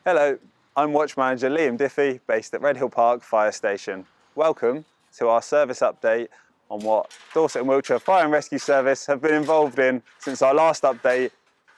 Hello, I'm Watch Manager Liam Diffie, based at Redhill Park Fire Station. Welcome to our service update on what Dorset and Wiltshire Fire and Rescue Service have been involved in since our last update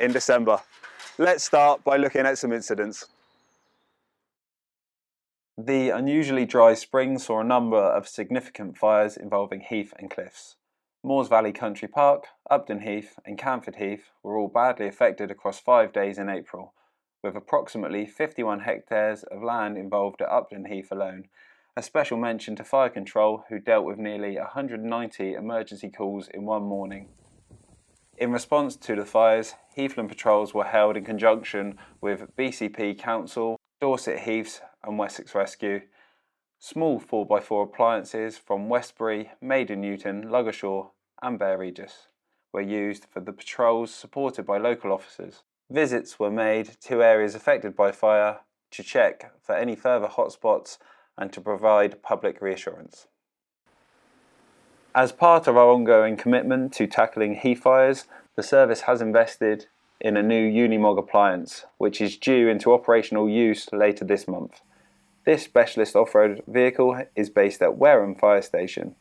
in December. Let's start by looking at some incidents. The unusually dry spring saw a number of significant fires involving heath and cliffs. Moores Valley Country Park, Upton Heath and Camford Heath were all badly affected across 5 days in April, with approximately 51 hectares of land involved at Upton Heath alone. A special mention to Fire Control, who dealt with nearly 190 emergency calls in one morning. In response to the fires, Heathland patrols were held in conjunction with BCP Council, Dorset Heaths and Wessex Rescue. Small 4x4 appliances from Westbury, Maiden Newton, Ludgershall and Bear Regis were used for the patrols, supported by local officers. Visits were made to areas affected by fire to check for any further hotspots and to provide public reassurance. As part of our ongoing commitment to tackling heath fires, the service has invested in a new Unimog appliance, which is due into operational use later this month. This specialist off-road vehicle is based at Wareham Fire Station.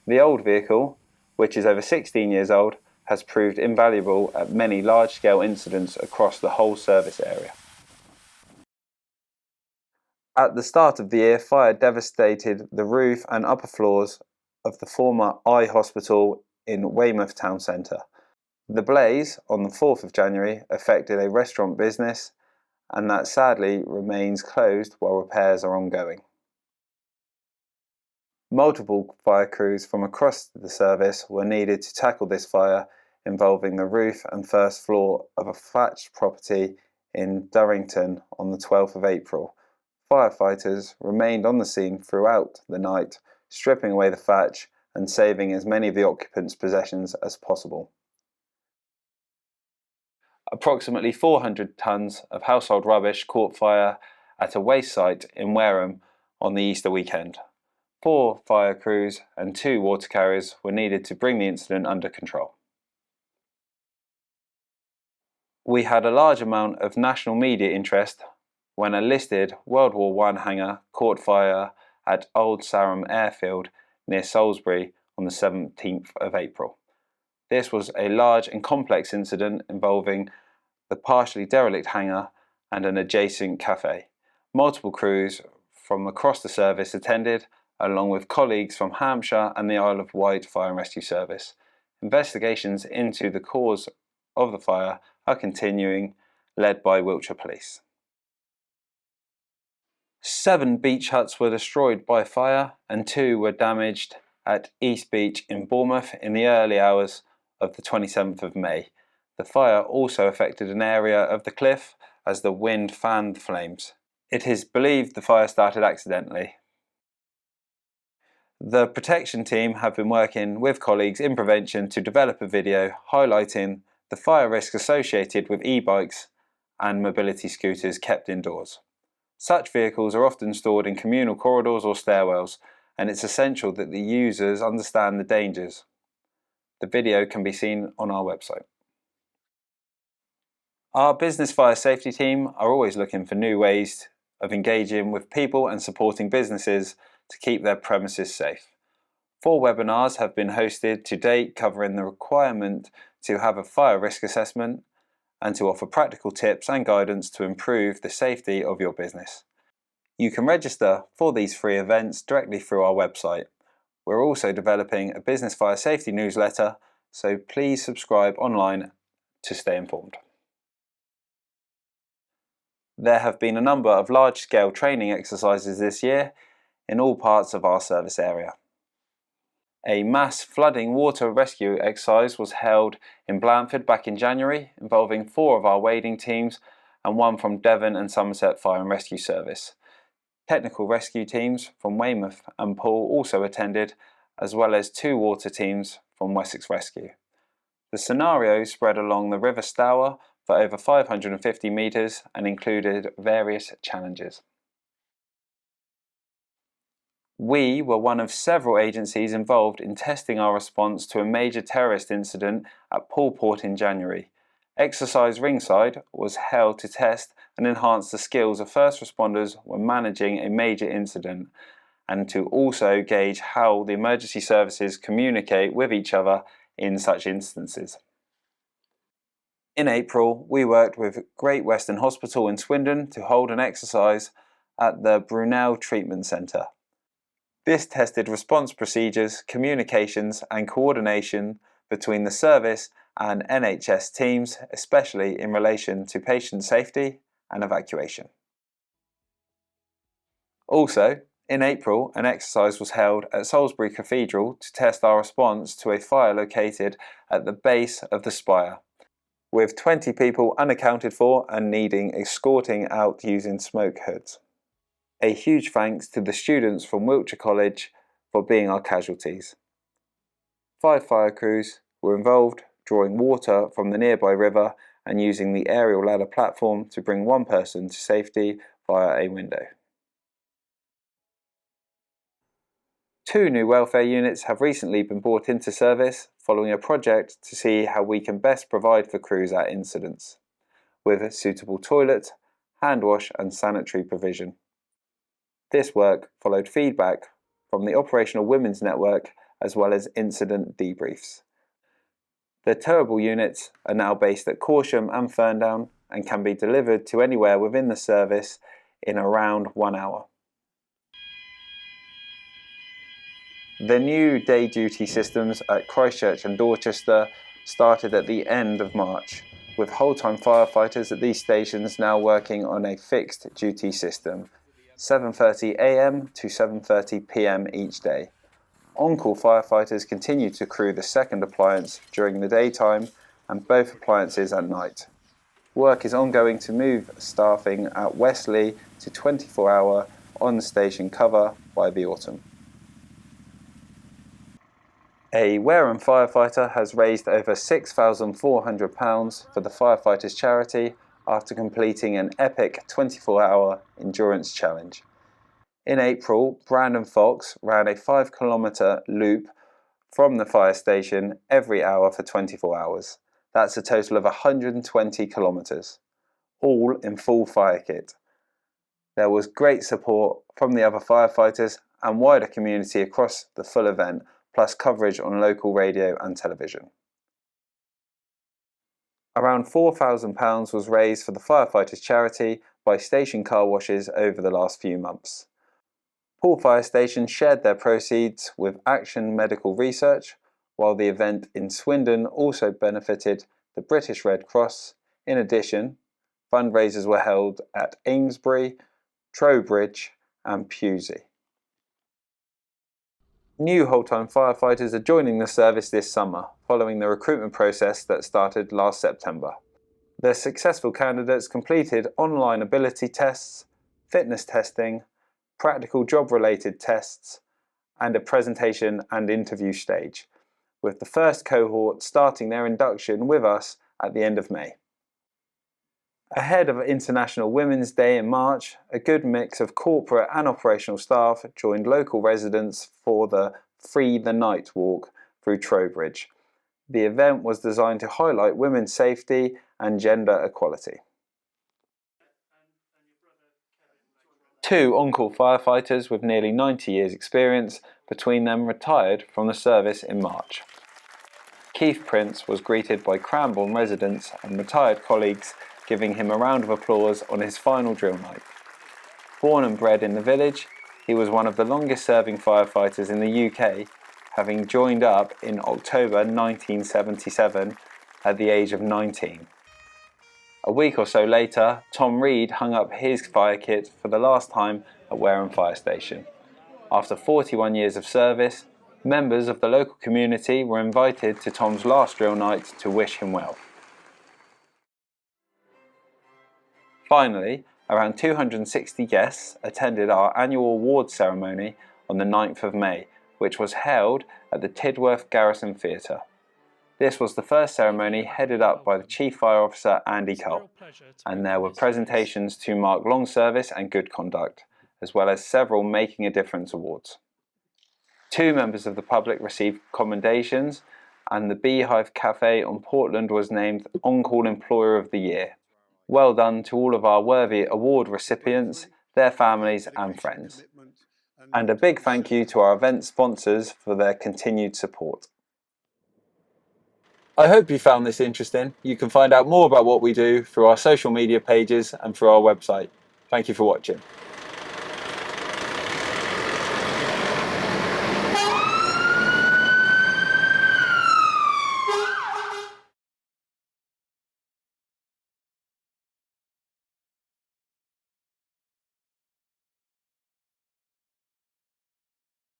The old vehicle, which is over 16 years old, has proved invaluable at many large-scale incidents across the whole service area. At the start of the year, fire devastated the roof and upper floors of the former Eye Hospital in Weymouth Town Centre. The blaze on the 4th of January affected a restaurant business, and that sadly remains closed while repairs are ongoing. Multiple fire crews from across the service were needed to tackle this fire involving the roof and first floor of a thatched property in Durrington on the 12th of April. Firefighters remained on the scene throughout the night, stripping away the thatch and saving as many of the occupants' possessions as possible. Approximately 400 tonnes of household rubbish caught fire at a waste site in Wareham on the Easter weekend. 4 fire crews and 2 water carriers were needed to bring the incident under control. We had a large amount of national media interest when a listed World War I hangar caught fire at Old Sarum Airfield near Salisbury on the 17th of April. This was a large and complex incident involving the partially derelict hangar and an adjacent cafe. Multiple crews from across the service attended, along with colleagues from Hampshire and the Isle of Wight Fire and Rescue Service. Investigations into the cause of the fire are continuing, led by Wiltshire Police. 7 beach huts were destroyed by fire and 2 were damaged at East Beach in Bournemouth in the early hours of the 27th of May. The fire also affected an area of the cliff as the wind fanned the flames. It is believed the fire started accidentally. The protection team have been working with colleagues in prevention to develop a video highlighting the fire risk associated with e-bikes and mobility scooters kept indoors. Such vehicles are often stored in communal corridors or stairwells, and it's essential that the users understand the dangers. The video can be seen on our website. Our business fire safety team are always looking for new ways of engaging with people and supporting businesses to keep their premises safe. 4 webinars have been hosted to date covering the requirement to have a fire risk assessment and to offer practical tips and guidance to improve the safety of your business. You can register for these free events directly through our website. We're also developing a business fire safety newsletter, so please subscribe online to stay informed. There have been a number of large-scale training exercises this year in all parts of our service area. A mass flooding water rescue exercise was held in Blandford back in January, involving 4 of our wading teams and 1 from Devon and Somerset Fire and Rescue Service. Technical rescue teams from Weymouth and Poole also attended, as well as 2 water teams from Wessex Rescue. The scenario spread along the River Stour for over 550 metres and included various challenges. We were one of several agencies involved in testing our response to a major terrorist incident at Poole Port in January. Exercise Ringside was held to test and enhance the skills of first responders when managing a major incident, and to also gauge how the emergency services communicate with each other in such instances. In April, we worked with Great Western Hospital in Swindon to hold an exercise at the Brunel Treatment Centre. This tested response procedures, communications and coordination between the service and NHS teams, especially in relation to patient safety and evacuation. Also, in April, an exercise was held at Salisbury Cathedral to test our response to a fire located at the base of the spire, with 20 people unaccounted for and needing escorting out using smoke hoods. A huge thanks to the students from Wiltshire College for being our casualties. 5 fire crews were involved, drawing water from the nearby river and using the aerial ladder platform to bring one person to safety via a window. 2 new welfare units have recently been brought into service following a project to see how we can best provide for crews at incidents, with suitable toilet, hand wash and sanitary provision. This work followed feedback from the Operational Women's Network as well as incident debriefs. The towable units are now based at Corsham and Ferndown and can be delivered to anywhere within the service in around 1 hour. The new day duty systems at Christchurch and Dorchester started at the end of March, with whole-time firefighters at these stations now working on a fixed duty system, 7:30 AM to 7:30 PM each day. On-call firefighters continue to crew the second appliance during the daytime and both appliances at night. Work is ongoing to move staffing at Wesley to 24-hour on-station cover by the autumn. A Wareham firefighter has raised over £6,400 for the Firefighters Charity after completing an epic 24-hour endurance challenge. In April, Brandon Fox ran a 5-kilometre loop from the fire station every hour for 24 hours. That's a total of 120 kilometres, all in full fire kit. There was great support from the other firefighters and wider community across the full event, plus coverage on local radio and television. Around £4,000 was raised for the Firefighters Charity by station car washes over the last few months. Poole Fire Station shared their proceeds with Action Medical Research, while the event in Swindon also benefited the British Red Cross. In addition, fundraisers were held at Amesbury, Trowbridge and Pewsey. New whole-time firefighters are joining the service this summer, following the recruitment process that started last September. The successful candidates completed online ability tests, fitness testing, practical job-related tests, and a presentation and interview stage, with the first cohort starting their induction with us at the end of May. Ahead of International Women's Day in March, a good mix of corporate and operational staff joined local residents for the Free the Night walk through Trowbridge. The event was designed to highlight women's safety and gender equality. 2 on-call firefighters with nearly 90 years experience between them retired from the service in March. Keith Prince was greeted by Cranbourne residents and retired colleagues, giving him a round of applause on his final drill night. Born and bred in the village, he was one of the longest serving firefighters in the UK, having joined up in October 1977 at the age of 19. A week or so later, Tom Reed hung up his fire kit for the last time at Wareham Fire Station. After 41 years of service, members of the local community were invited to Tom's last drill night to wish him well. Finally, around 260 guests attended our annual awards ceremony on the 9th of May, which was held at the Tidworth Garrison Theatre. This was the first ceremony headed up by the Chief Fire Officer Andy Cole, and there were presentations to mark long service and good conduct, as well as several Making a Difference awards. 2 members of the public received commendations, and the Beehive Cafe on Portland was named On-Call Employer of the Year. Well done to all of our worthy award recipients, their families and friends. And a big thank you to our event sponsors for their continued support. I hope you found this interesting. You can find out more about what we do through our social media pages and through our website. Thank you for watching.